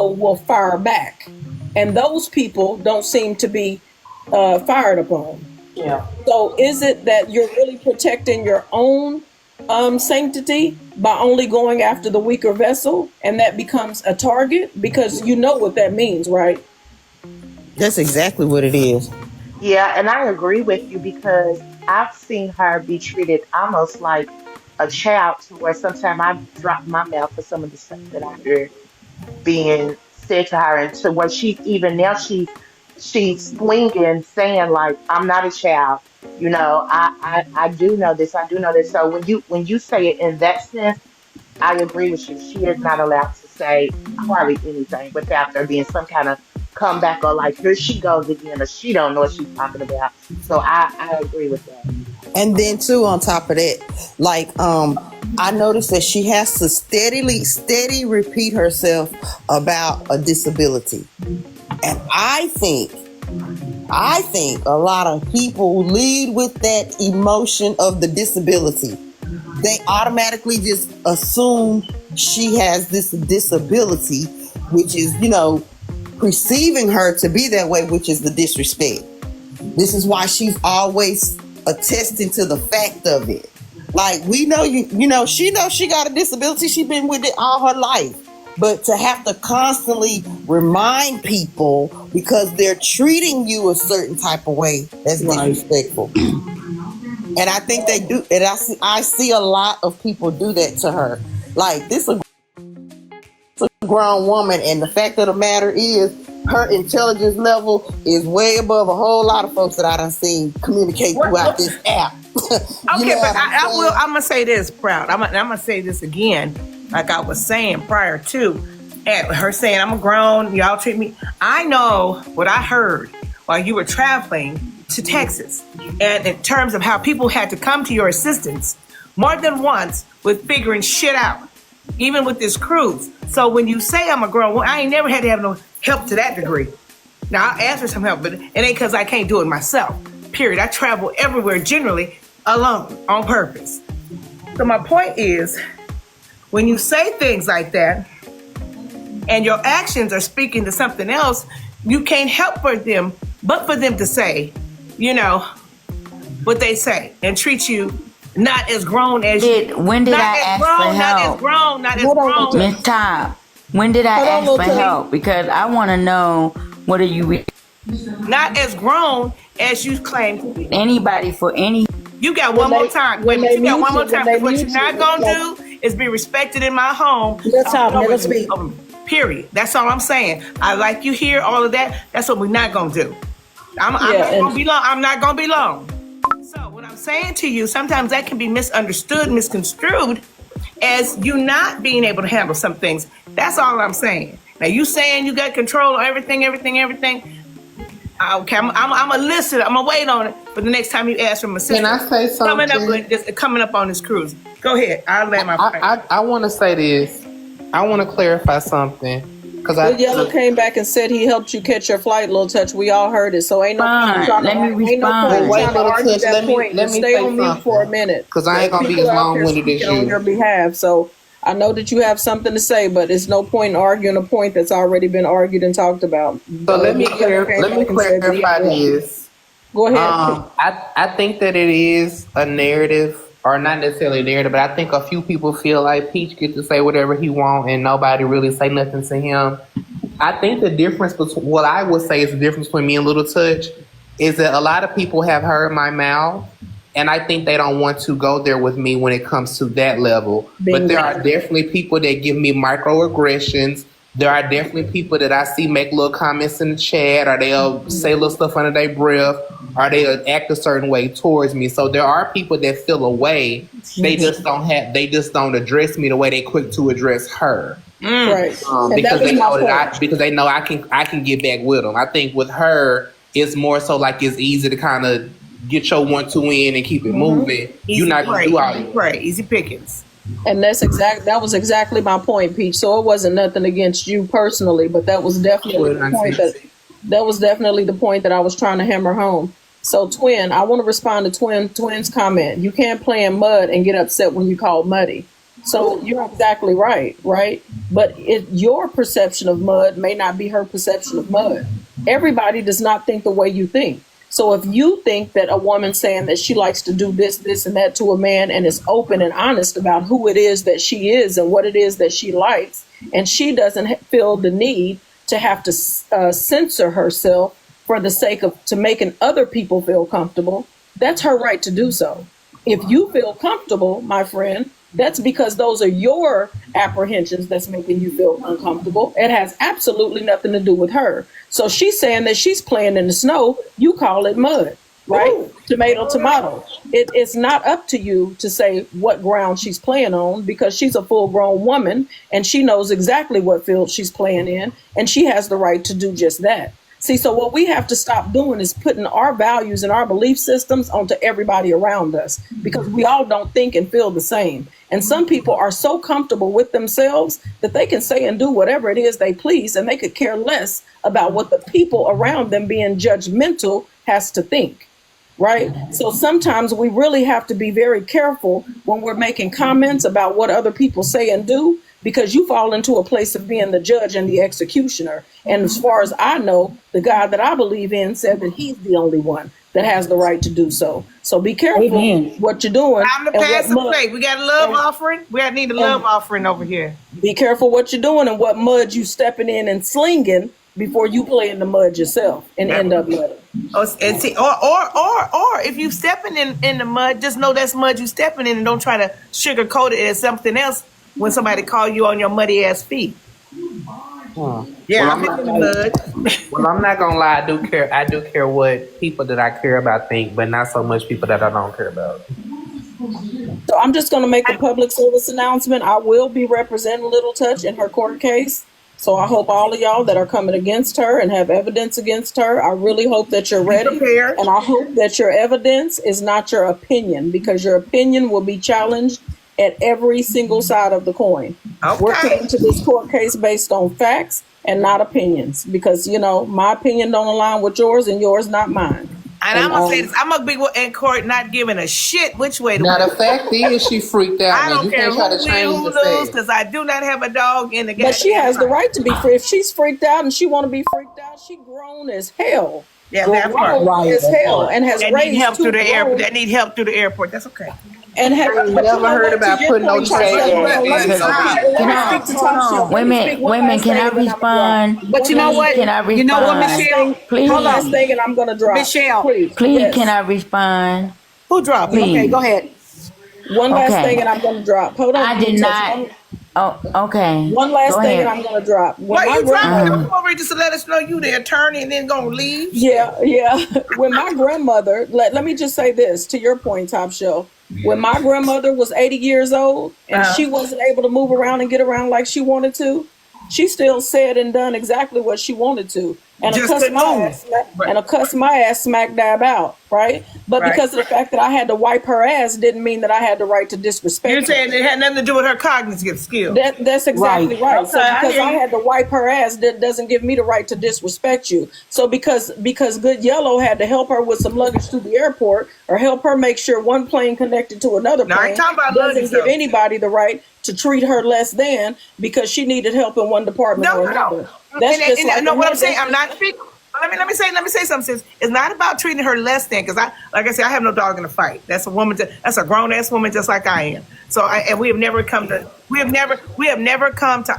know will fire back. And those people don't seem to be fired upon. Yeah. So is it that you're really protecting your own sanctity by only going after the weaker vessel, and that becomes a target? Because you know what that means, right? That's exactly what it is. Yeah, and I agree with you because I've seen her be treated almost like a child to where sometimes I drop my mouth for some of the stuff that I hear being said to her, and to where she's even now she's swinging, saying like, "I'm not a child." I do know this. I do know this. So when you say it in that sense, I agree with you. She is not allowed to say hardly anything without there being some kind of comeback, or like, here she goes again, or she don't know what she's talking about. So I agree with that. And then too, on top of that, like I noticed that she has to steady repeat herself about a disability. And I think a lot of people lead with that emotion of the disability. They automatically just assume she has this disability, which is, perceiving her to be that way, which is the disrespect. This is why she's always attesting to the fact of it. Like, we know she knows she got a disability. She's been with it all her life. But to have to constantly remind people because they're treating you a certain type of way, that's disrespectful. And I think they do, and I see a lot of people do that to her. Like, this is a grown woman, and the fact of the matter is, her intelligence level is way above a whole lot of folks that I done seen communicate throughout this app. Okay, but I'm gonna say this, Proud. I'm gonna say this again, like I was saying prior to, and her saying I'm grown, y'all treat me. I know what I heard while you were traveling to Texas, and in terms of how people had to come to your assistance more than once with figuring shit out, even with this cruise. So when you say I'm a grown woman, I ain't never had to have no help to that degree. Now, I'll ask for some help, but it ain't because I can't do it myself, period. I travel everywhere generally alone on purpose. So my point is, when you say things like that and your actions are speaking to something else, you can't help for them but for them to say, what they say and treat you not as grown as you. When did I ask for help? Not as grown. Miss Top, when did I ask for help? Because I want to know, what are you... Not as grown as you claim to be. Anybody for any... You got one more time. Wait, you got one more time. What you're not going to do is be respected in my home. Let's speak. Period. That's all I'm saying. I like you here, all of that. That's what we're not going to do. I'm not going to be long. I'm not going to be long. So what I'm saying to you, sometimes that can be misunderstood, misconstrued as you not being able to handle some things. That's all I'm saying. Now, you saying you got control of everything. Okay, I'm going to listen. I'm going to wait on it for the next time you ask from assistance. Can I say something? Coming up on this cruise. Go ahead. I'll let my friend. I want to say this. I want to clarify something. Yellow came back and said he helped you catch your flight, LittleTouch. We all heard it. So ain't no point trying to argue that point. Let me stay on mute for a minute. Because I ain't going to be as long-winded as you. On your behalf. So I know that you have something to say, but it's no point in arguing a point that's already been argued and talked about. So let me clarify this. Go ahead. I think that it is a narrative, or not necessarily a narrative, but I think a few people feel like Peach gets to say whatever he wants and nobody really say nothing to him. I think the difference between, what I would say is the difference between me and LittleTouch is that a lot of people have heard my mouth, and I think they don't want to go there with me when it comes to that level. But there are definitely people that give me microaggressions. There are definitely people that I see make little comments in the chat, or they'll say little stuff under their breath, or they'll act a certain way towards me. So there are people that feel a way. They just don't address me the way they quick to address her. Right. Because they know I can get back with them. I think with her, it's more so like it's easy to kind of get your 1-2 in and keep it moving. You're not gonna do all that. Right. Easy pickings. And that was exactly my point, Peach. So it wasn't nothing against you personally, but that was definitely the point the point that I was trying to hammer home. So Twin, I want to respond to Twin's comment. You can't play in mud and get upset when you call muddy. So you're exactly right, right? But your perception of mud may not be her perception of mud. Everybody does not think the way you think. So if you think that a woman saying that she likes to do this, this, and that to a man and is open and honest about who it is that she is and what it is that she likes, and she doesn't feel the need to have to censor herself for the sake of to making other people feel comfortable, that's her right to do so. If you feel comfortable, my friend, that's because those are your apprehensions that's making you feel uncomfortable. It has absolutely nothing to do with her. So she's saying that she's playing in the snow. You call it mud, right? Ooh. Tomato. It's not up to you to say what ground she's playing on because she's a full grown woman and she knows exactly what field she's playing in and she has the right to do just that. See, so what we have to stop doing is putting our values and our belief systems onto everybody around us because we all don't think and feel the same. And some people are so comfortable with themselves that they can say and do whatever it is they please, and they could care less about what the people around them being judgmental has to think. Right. So sometimes we really have to be very careful when we're making comments about what other people say and do, because you fall into a place of being the judge and the executioner. And as far as I know, the God that I believe in said that he's the only one that has the right to do so. So be careful what you're doing. Time to pass the plate. We got a love offering. We need a love offering over here. Be careful what you're doing and what mud you stepping in and slinging before you play in the mud yourself and end up muddy. Oh, and see, or if you stepping in the mud, just know that's mud you stepping in and don't try to sugarcoat it as something else when somebody call you on your muddy ass feet. Yeah, well, I'm in the mud. Well, I'm not gonna lie. I do care what people that I care about think, but not so much people that I don't care about. So I'm just going to make a public service announcement. I will be representing LittleTouch in her court case. So I hope all of y'all that are coming against her and have evidence against her, I really hope that you're ready. And I hope that your evidence is not your opinion, because your opinion will be challenged at every single side of the coin. Okay. We're coming to this court case based on facts and not opinions, because, you know, my opinion don't align with yours and yours not mine. And I'm going to say this, I'm going to be in court not giving a shit which way to Now, the fact is she freaked out. I don't care who lose, because I do not have a dog in the game. But she has the right to be free. If she's freaked out and she want to be freaked out, she grown as hell. Yeah, that's right. As hell, and has raised need help through the airport. That need help through the airport. That's okay. And have never heard about putting no Women, can I respond? But you know what? Can I respond? You know what, Michelle? Please. One last thing, and I'm going to drop. Michelle, please, yes. Can I respond? Who dropped? Please. Okay, go ahead. One last thing, and I'm going to drop. Hold on. I did not. Oh, okay. One last thing, and I'm going to drop. Why you dropping? Come over here just to let us know you the attorney and then going to leave? Yeah. When my grandmother, let me just say this to your point, Top Shelf. When my grandmother was 80 years old and she wasn't able to move around and get around like she wanted to, she still said and done exactly what she wanted to. And a cuss my ass smack dab out, right? But because of the fact that I had to wipe her ass didn't mean that I had the right to disrespect her. You're saying it had nothing to do with her cognitive skills. That's exactly right. Okay, so because I had to wipe her ass, that doesn't give me the right to disrespect you. So because Good Yellow had to help her with some luggage to the airport or help her make sure one plane connected to another plane, doesn't give anybody the right to treat her less than because she needed help in one department or another. That's just like what I'm saying. I'm not speaking. Let me say something. Sis. It's not about treating her less than, because like I said, I have no dog in the fight. That's a woman. That's a grown ass woman, just like I am. So we have never come to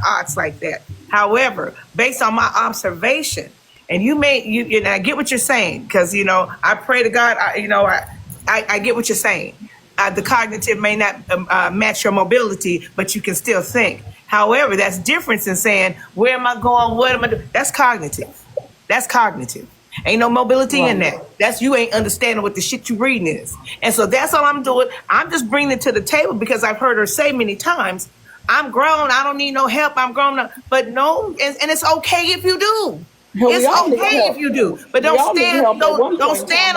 odds like that. However, based on my observation, and and I get what you're saying, because I pray to God. I get what you're saying. The cognitive may not match your mobility, but you can still think. However, that's different than saying, where am I going? What am I doing? That's cognitive. Ain't no mobility in that. That's you ain't understanding what the shit you reading is. And so that's all I'm doing. I'm just bringing it to the table because I've heard her say many times, I'm grown. I don't need no help. I'm grown up. But no, and it's okay if you do. It's okay if you do. But don't stand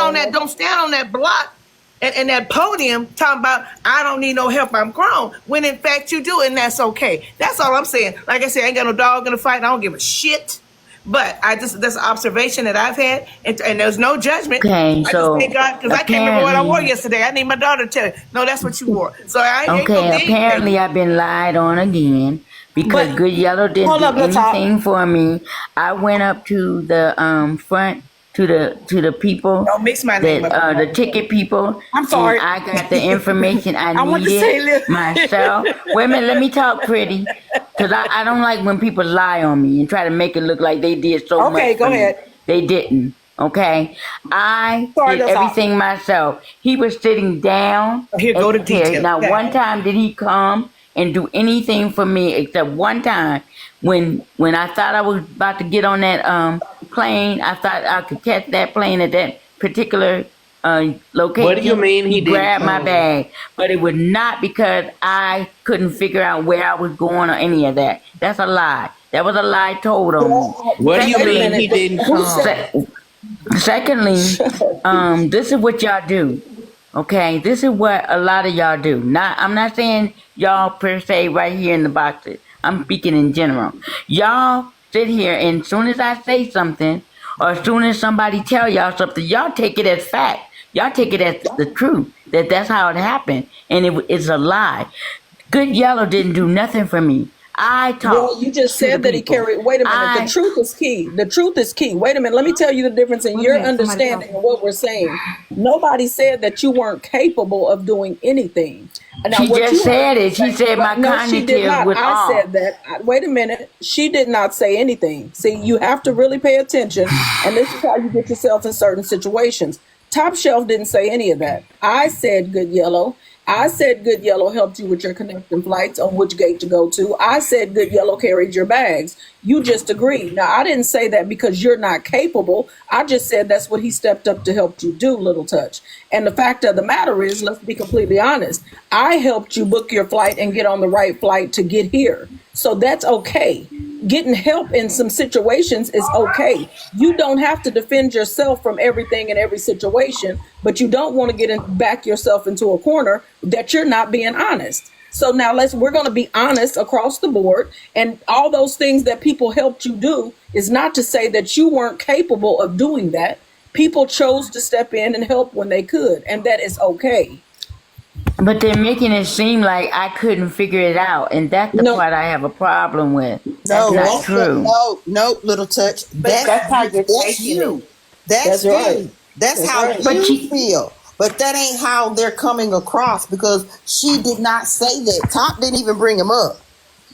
on that block and that podium talking about, I don't need no help, I'm grown, when in fact you do, and that's okay. That's all I'm saying. Like I said, I ain't got no dog in the fight, and I don't give a shit. But that's an observation that I've had, and there's no judgment. Okay, I just so thank God because I can't remember what I wore apparently, yesterday. I need my daughter to tell me, no, that's what you wore. So I ain't okay, gonna dig, apparently baby. I've been lied on again because But Good Yellow didn't hold do up, let's talk. anything for me. I went up to the front to the people Don't mix my name that up. the ticket people, I'm sorry. and I got the information I I want to say needed myself. Wait a minute, let me talk pretty, because I don't like when people lie on me and try to make it look like they did so much. Okay, go for me. ahead. They didn't. Okay, I Sorry, did that's all. everything myself. He was sitting down. Here, go to at the chair. detail. Now, Okay. one time did he come and do anything for me except one time when I thought I was about to get on that plane. I thought I could catch that plane at that particular location. What do you mean he didn't grabbed my come? bag, but it was not because I couldn't figure out where I was going or any of that. That's a lie. That was a lie told on me. What do you Wait a mean minute. he didn't Who come? said- Secondly, this is what y'all do. Okay, this is what a lot of y'all do. I'm not saying y'all per se right here in the boxes. I'm speaking in general. Y'all sit here and as soon as I say something, or as soon as somebody tell y'all something, y'all take it as fact. Y'all take it as the truth. That's how it happened, and it's a lie. Good Yellow didn't do nothing for me. I talked. Well, you just to the said that he people. carried. Wait a minute. The truth is key. The truth is key. Wait a minute. Let me tell you the difference in your understanding of what we're saying. Nobody said that you weren't capable of doing anything. Now, She what just you said it. She said my no, she did cognitive not. was I off. said that. Wait a minute. She did not say anything. See, you have to really pay attention, and this is how you get yourself in certain situations. Top Shelf didn't say any of that. I said Good Yellow. I said Good Yellow helped you with your connecting flights on which gate to go to. I said Good Yellow carried your bags. You just agreed. Now, I didn't say that because you're not capable. I just said that's what he stepped up to help you do, Little Touch. And the fact of the matter is, let's be completely honest, I helped you book your flight and get on the right flight to get here. So that's okay. Getting help in some situations is okay. You don't have to defend yourself from everything in every situation, but you don't want to back yourself into a corner that you're not being honest. So now we're going to be honest across the board, and all those things that people helped you do is not to say that you weren't capable of doing that. People chose to step in and help when they could, and that is okay. But they're making it seem like I couldn't figure it out, and that's the part I have a problem with. That's not true. No, Little Touch. That's how you're That's taking you. it. That's right. you. That's how right. you feel. But that ain't how they're coming across, because she did not say that. Top didn't even bring him up.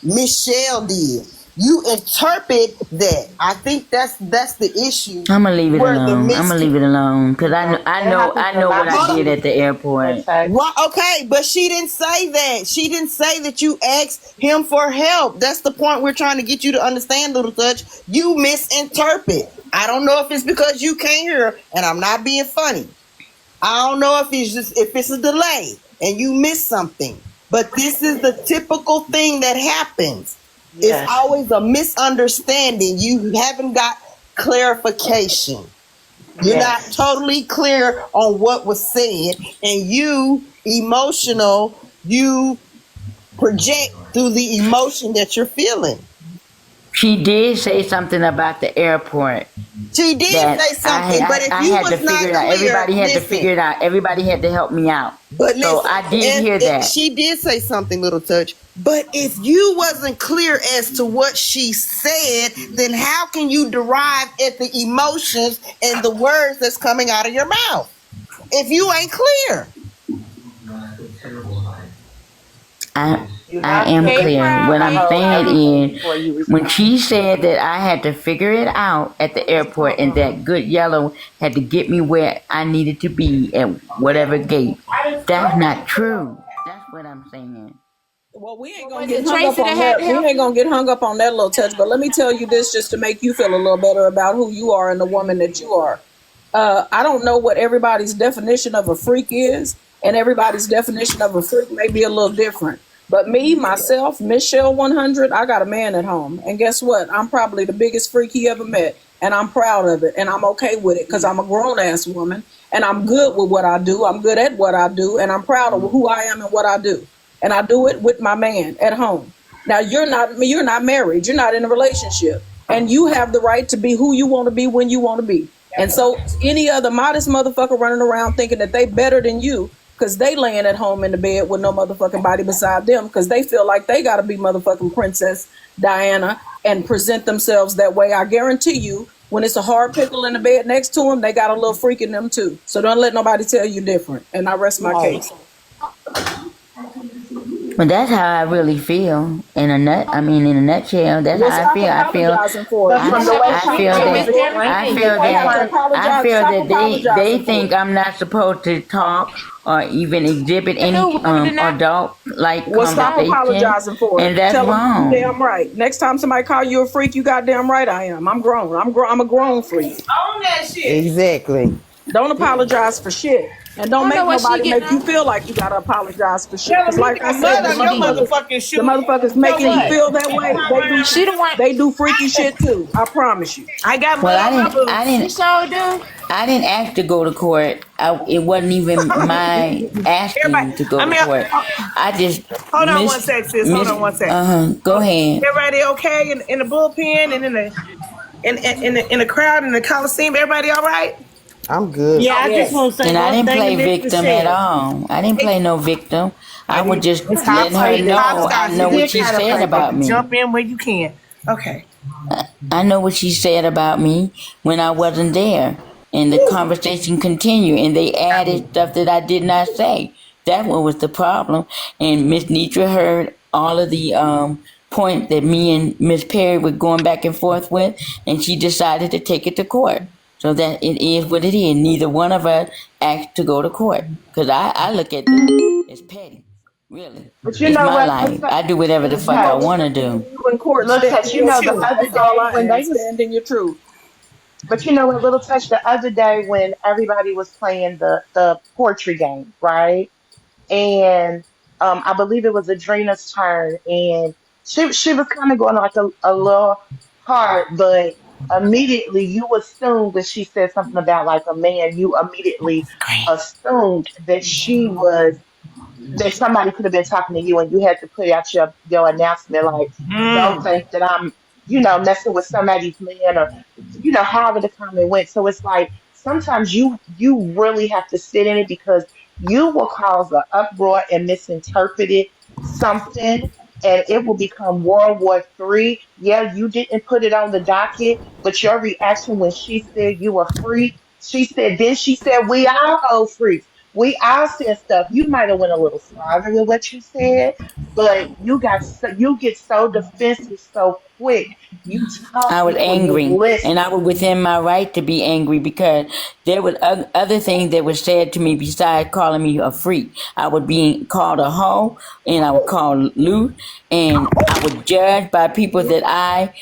Michelle did. You interpret that. I think that's the issue. I'm gonna leave it Where the alone. I'm gonna leave it alone because I know what I lot. did at the airport. Well, okay, but she didn't say that. She didn't say that you asked him for help. That's the point we're trying to get you to understand, Little Touch. You misinterpret. I don't know if it's because you can't hear, and I'm not being funny. I don't know if it's a delay and you missed something. But this is the typical thing that happens. Yes. It's always a misunderstanding. You haven't got clarification. You're not totally clear on what was said, and you emotional, you project through the emotion that you're feeling. She did say something about the airport. She did say something, but if you was not clear, everybody had to figure it out. Everybody had to help me out. But listen, so I did hear that. She did say something, Little Touch. But if you wasn't clear as to what she said, then how can you derive at the emotions and the words that's coming out of your mouth if you ain't clear? I am clear. What I'm saying is, when she said that I had to figure it out at the airport and that Good Yellow had to get me where I needed to be at whatever gate, that's not true. That's what I'm saying. Well, we ain't gonna get hung up on that. We ain't gonna get hung up on that, Little Touch. But let me tell you this, just to make you feel a little better about who you are and the woman that you are. I don't know what everybody's definition of a freak is, and everybody's definition of a freak may be a little different. But me, myself, Michelle 100, I got a man at home. And guess what? I'm probably the biggest freak he ever met. And I'm proud of it. And I'm okay with it because I'm a grown-ass woman. And I'm good with what I do. I'm good at what I do. And I'm proud of who I am and what I do. And I do it with my man at home. Now, you're not married. You're not in a relationship. and you have the right to be who you want to be when you want to be. And so any other modest motherfucker running around thinking that they better than you because they laying at home in the bed with no motherfucking body beside them because they feel like they got to be motherfucking Princess Diana and present themselves that way. I guarantee you, when it's a hard pickle in the bed next to them, they got a little freak in them too. So don't let nobody tell you different. And I rest my Right. case. But that's how I really feel in a nutshell. That's Well, how I stop feel. apologizing for it. But from the way I she feel is that explaining it, Why you have to sometimes I apologize? feel Stop that they apologizing for think it. I'm not supposed to talk or even exhibit any adult like Well, stop conversation, apologizing for it. and that's Tell them you wrong. damn right. Next time somebody call you a freak, you goddamn right I am. I'm grown. I'm a grown freak. Own that shit. Exactly. Don't apologize for shit. And don't make nobody make you feel like you gotta apologize for shit. Tell Because them you like I got said, mud on your motherfucking shoe. the motherfuckers So making you what? feel that way, they do freaky shit too. I promise you. I got mud Well, on my boots. I didn't ask to go to court. It wasn't even my asking Everybody, to go I to mean, court. I just hold on one sec, sis. Hold on one sec. Go ahead. Everybody okay in the bullpen and in the crowd in the Coliseum? Everybody all right? I'm good. Yeah, I just want to say And I one didn't thing play to Miss victim at Michelle. all. I didn't play no victim. I was just Miss letting her Hopkins, know Miss I know Hopkins what did she kind of said play about me. Jump in where you can. Okay. I know what she said about me when I wasn't there. And the conversation continued, and they added stuff that I did not say. That one was the problem. And Miss Nitra heard all of the point that me and Miss Perry were going back and forth with, and she decided to take it to court. So that it is what it is. Neither one of us asked to go to court. Because I look at this as petty. Really. but you It's know my what, life. I do whatever the Little fuck I Touch, want to do. You in court, Little stand Touch, in you your know the truth. other That's all day I when they ask. was, Stand in your truth. but you know what, Little Touch, the other day when everybody was playing the poetry game, right? And I believe it was Adrena's turn, and she was kind of going like a little hard, but immediately you assumed when she said something about like a man, you immediately assumed that she was that somebody could have been talking to you and you had to put out your announcement like, don't think that I'm, messing with somebody's man or, however the comment went. So it's like sometimes you really have to sit in it because you will cause an uproar and misinterpret something and it will become World War III. Yeah, you didn't put it on the docket, but your reaction when she said you were free, then she said we all old freaks. We all said stuff. You might have went a little farther with what you said, but you get so defensive so quick. You I talk was before you angry, and I listen. was within my right to be angry because there was other things that were said to me besides calling me a freak. I was being called a hoe, and I was called lewd, and I was judged by people that I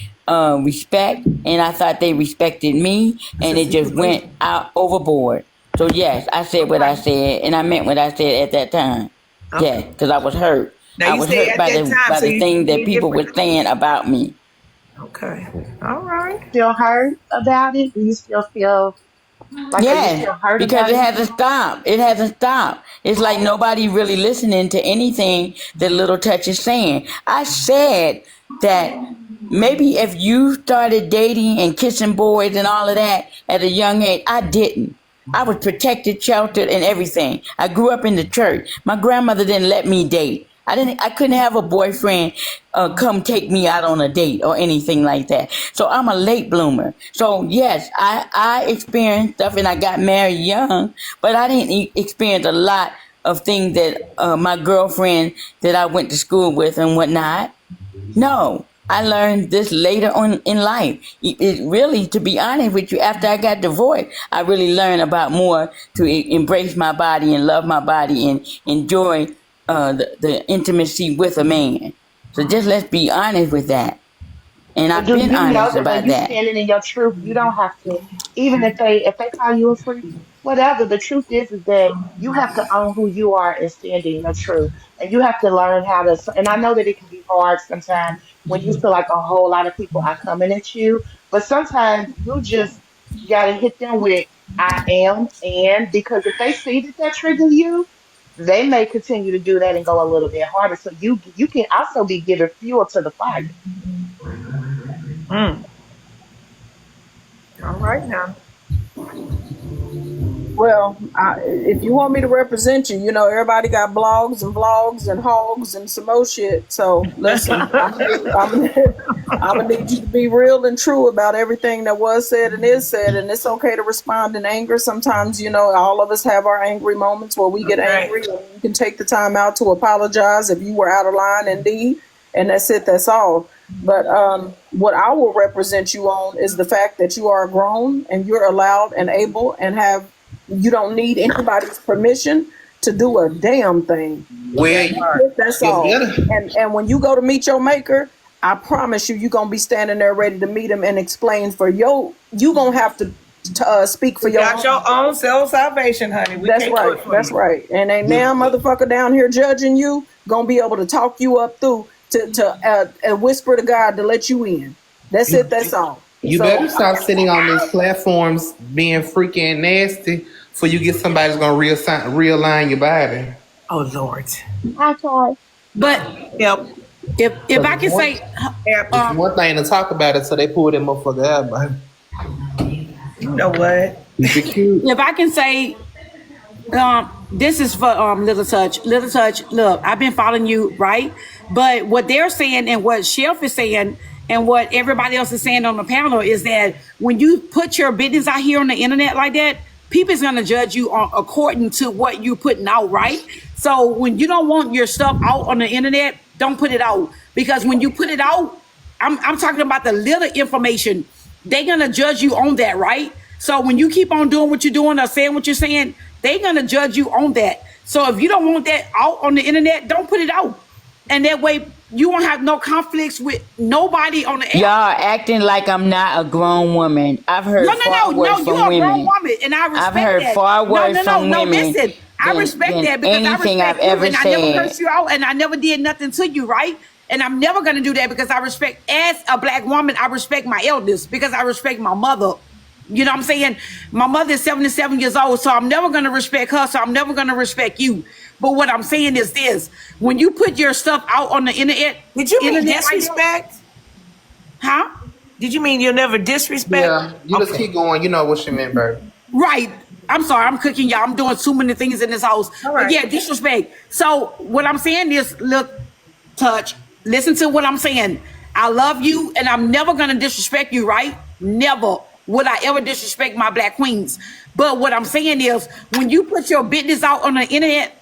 respect, and I thought they respected me, and it just went out overboard. So yes, I said what I said, and I meant what I said at that time. Yeah, Okay. because I was hurt. Now I you was say hurt at that time, by so the you thing that mean people were different. saying about me. Okay. All right. Feel hurt about it? Do you still feel like, are you Yes, still hurt because about it it? hasn't stopped. It hasn't stopped. It's like nobody really listening to anything that Little Touch is saying. I said that maybe if you started dating and kissing boys and all of that at a young age, I didn't. I was protected, sheltered, and everything. I grew up in the church. My grandmother didn't let me date. I couldn't have a boyfriend come take me out on a date or anything like that. So I'm a late bloomer. So yes, I experienced stuff and I got married young, but I didn't experience a lot of things that my girlfriend that I went to school with and whatnot. No, I learned this later on in life. It really, to be honest with you, after I got divorced, I really learned about more to embrace my body and love my body and enjoy the intimacy with a man. So just let's be honest with that. And But I've do been you know honest that when about you that. standing in your truth, you don't have to, even if they call you a freak, whatever. The truth is that you have to own who you are and stand in your truth, and you have to learn how to. And I know that it can be hard sometimes when you feel like a whole lot of people are coming at you, but sometimes you just gotta hit them with "I am," and because if they see that trigger you, they may continue to do that and go a little bit harder. So you can also be giving fuel to the fire. Mm. All right now. Well, if you want me to represent you, everybody got blogs and vlogs and hogs and some more shit. So listen, I'm gonna need you to be real and true about everything that was said and is said. And it's okay to respond in anger. Sometimes, all of us have our angry moments where we get angry. And you can take the time out to apologize if you were out of line, indeed. And that's it. That's all. But what I will represent you on is the fact that you are grown and you're allowed and able and you don't need anybody's permission to do a damn thing. Well, that's all. And when you go to meet your maker, I promise you're going to be standing there ready to meet him and explain for you going to have to speak for you got your own self salvation, honey. That's right. That's right. And ain't now motherfucker down here judging you going to be able to talk you up through to whisper to God to let you in. That's it. That's all. You better stop sitting on these platforms being freaking nasty before you get somebody that's going to realign your body. Oh, Lord. I tried. But if I can say, it's one thing to talk about it, so they pull that motherfucker out, but you know what? If I can say, this is for LittleTouch. LittleTouch, look, I've been following you, right? But what they're saying and what Shelf is saying and what everybody else is saying on the panel is that when you put your business out here on the internet like that, people's gonna judge you according to what you're putting out, right? So when you don't want your stuff out on the internet, don't put it out. Because when you put it out, I'm talking about the little information. They're gonna judge you on that, right? So when you keep on doing what you're doing or saying what you're saying, they're gonna judge you on that. So if you don't want that out on the internet, don't put it out. And that way you won't have no conflicts with nobody on the air. Y'all acting like I'm not a grown woman. I've heard far worse from you're women. A grown woman, and I respect I've heard that. far worse from women. Listen, I respect that because I respect I've you, ever and said. I never cursed you out, and I never did nothing to you, right? And I'm never gonna do that because I respect, as a black woman, I respect my elders because I respect my mother. You know what I'm saying? My mother is 77 years old, so I'm never gonna respect her, so I'm never gonna respect you. But what I'm saying is this: when you put your stuff out on the internet, did you mean disrespect? Huh? Did you mean you'll never disrespect? Yeah, you just keep going. You know what you meant, baby. Right. I'm sorry, I'm cooking, y'all. I'm doing too many things in this house. All right. But yeah, disrespect. So what I'm saying is, look, Touch, listen to what I'm saying. I love you, and I'm never gonna disrespect you, right? Never would I ever disrespect my black queens. But what I'm saying is, when you put your business out on the internet,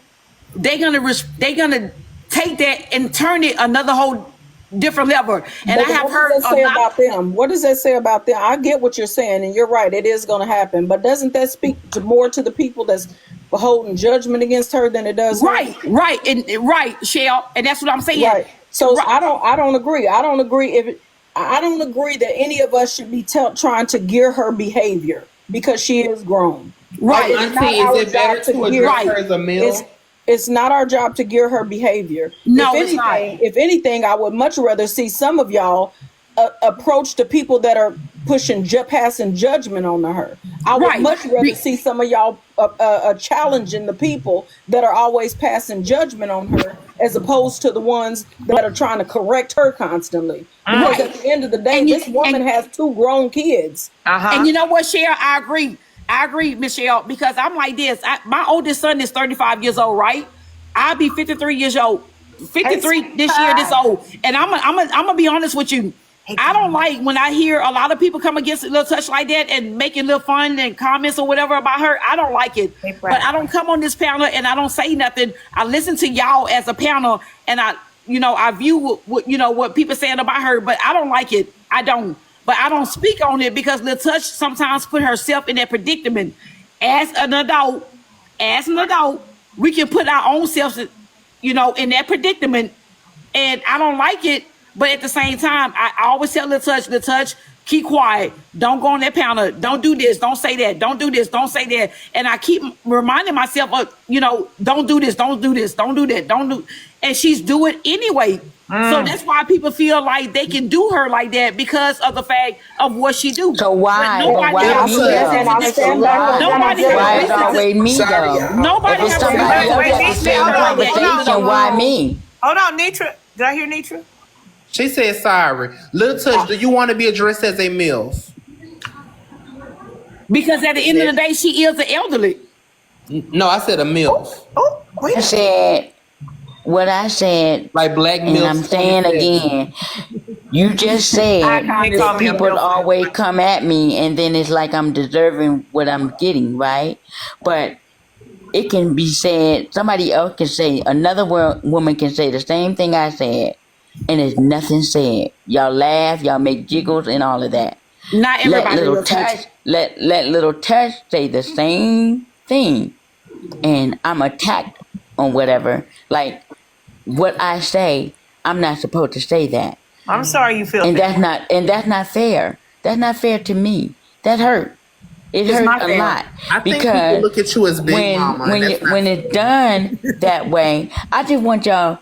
they're gonna take that and turn it another whole different level. And but I have what heard does that say about them? What does that say about them? I get what you're saying, and you're right. It is going to happen. But doesn't that speak more to the people that's holding judgment against her than it does her? Right, Shell. And that's what I'm saying. Right. So right. I don't agree. I don't agree that any of us should be trying to gear her behavior because she is grown. Right. Is it better to address her as a male? It's not our job to gear her behavior. No, if anything, I would much rather see some of y'all approach the people that are passing judgment on her. I would much rather see some of y'all challenging the people that are always passing judgment on her, as opposed to the ones that are trying to correct her constantly. Because at the end of the day, this woman has 2 grown kids. And you know what, Cheryl? I agree, Michelle, because I'm like this. My oldest son is 35 years old, right? I'll be 53 years old. 53 this year, this old. And I'm gonna be honest with you. I don't like when I hear a lot of people come against LittleTouch like that and making little fun and comments or whatever about her. I don't like it. But I don't come on this panel and I don't say nothing. I listen to y'all as a panel, and I view what people saying about her, but I don't like it. I don't. But I don't speak on it because LittleTouch sometimes put herself in that predicament. As an adult, we can put our own selves, in that predicament. And I don't like it. But at the same time, I always tell LittleTouch, keep quiet. Don't go on that panel. Don't do this. Don't say that. Don't do this. Don't say that. And I keep reminding myself of, don't do this. Don't do this. Don't do that. Don't do. And she's doing anyway. So that's why people feel like they can do her like that because of the fact of what she do. So why? Nobody Why me though? Nobody if it's somebody else that's the same conversation, why me? Hold on, Nitra. Did I hear Nitra? She said sorry. LittleTouch, do you want to be addressed as a MILF? Because at the end of the day, she is the elderly. No, I said a MILF. Oh, wait I a minute. said what I said, Like black and MILF. I'm saying 27. again. You just said They call that me a people milf. always come at me, and then it's like I'm deserving what I'm getting, right? But it can be said. Somebody else can say. Another woman can say the same thing I said, and there's nothing said. Y'all laugh, y'all make jiggles, and all of that. Not Let everybody little will touch. touch. Let little touch say the same thing, and I'm attacked on whatever. Like what I say, I'm not supposed to say that, I'm sorry you feel and that. that's not fair. That's not fair to me. That hurt. It It's hurt not a fair. lot I think people because look at you as big mama, and that's not. when it's done that way, I just want y'all.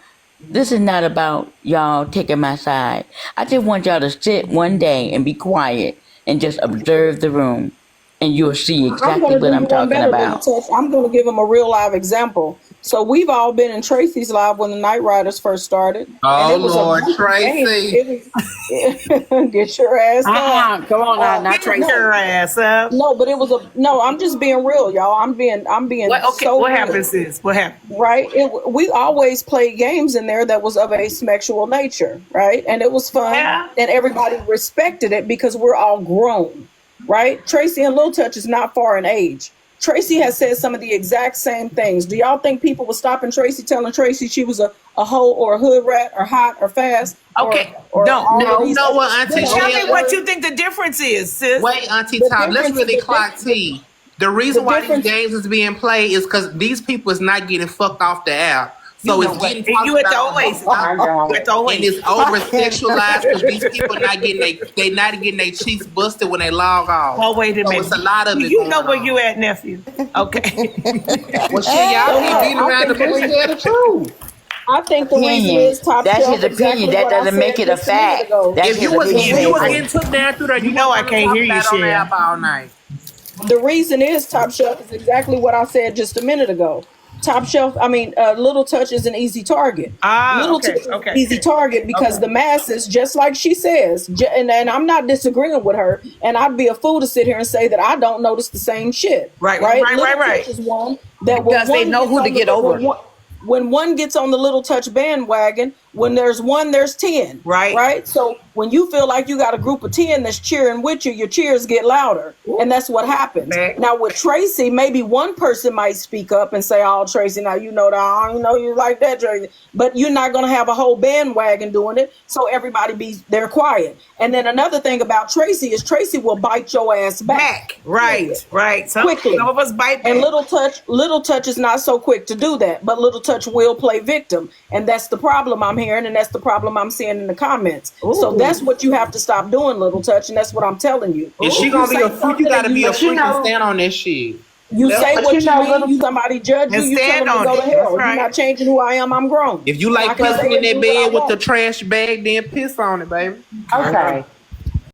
This is not about y'all taking my side. I just want y'all to sit one day and be quiet and just observe the room, and you'll see I'm exactly going to what do I'm you one talking better, Little about. Touch. I'm going to give them a real live example. So we've all been in Tracy's live when the Night Riders first started, and Oh it was Lord, a Tracy. game. It was get your ass up. Come on now, not Get Tracy. your ass up. No, but it was a no. I'm just being real, y'all. I'm being so What real. happens is, what happens? Right? We always played games in there that was of a sexual nature, right? And it was fun, Yeah. and everybody respected it because we're all grown, right? Tracy and Lil Touch is not far in age. Tracy has said some of the exact same things. Do y'all think people were stopping Tracy, telling Tracy she was a hoe or a hood rat or hot or fast? Okay, or no, all no. of these You know other- what, Auntie Tell me Jill? what you think the difference is, sis. Wait, Auntie The Top, let's difference- really the clock diff- T. The reason why these difference- games is being played is because these people is not getting fucked off the app. So You know it's what? getting And talked you at the about on Oasis. the app. My God. You at the And Oasis. it's over sexualized because these people not getting they not getting their cheeks busted when they log off. Oh, wait a So minute. it's a lot of it. You know going where on. you at, nephew. Okay. Well, shit, y'all keep no, beating I around the think bush. Tell the truth. I think the reason Opinion. is Top That's Shelf his opinion. exactly That what I doesn't said make it a just a minute fact. ago. That's If his you was opinion. getting took down through there, you know I wasn't can't talk hear you, about on the Shell. app all night. The reason is Top Shelf is exactly what I said just a minute ago. Top Shelf, Little Touch is an easy target. Little Okay, Touch is an okay. easy target because the masses, just like she says, and I'm not disagreeing with her, and I'd be a fool to sit here and say that I don't notice the same shit. Right. Little Touch is one that when Because they one know gets who to on the- get over. when one gets on the Little Touch bandwagon, when there's one, there's 10. Right. Right? So when you feel like you got a group of 10 that's cheering with you, your cheers get louder. And that's what happens. Right. Now with Tracy, maybe one person might speak up and say, "Oh, Tracy, now you know that I don't know you like that, Tracy." But you're not gonna have a whole bandwagon doing it. So everybody be there quiet. And then another thing about Tracy is Tracy will bite your ass back. Right. Quickly. Some of us bite back. And Little Touch is not so quick to do that, but Little Touch will play victim, and that's the problem I'm hearing, and that's the problem I'm seeing in the comments. So that's what you have to stop doing, Little Touch, and that's what I'm telling you. If she gonna be a freak, you gotta be a freak and stand on this shit. You say but what you you know, mean. Little- You somebody judge you. And You tell stand them to on go it. to hell. That's right. You're not changing who I am. I'm grown. If you like I can say pissing in and that do what I bed with the want. trash bag, then piss on it, baby. Okay.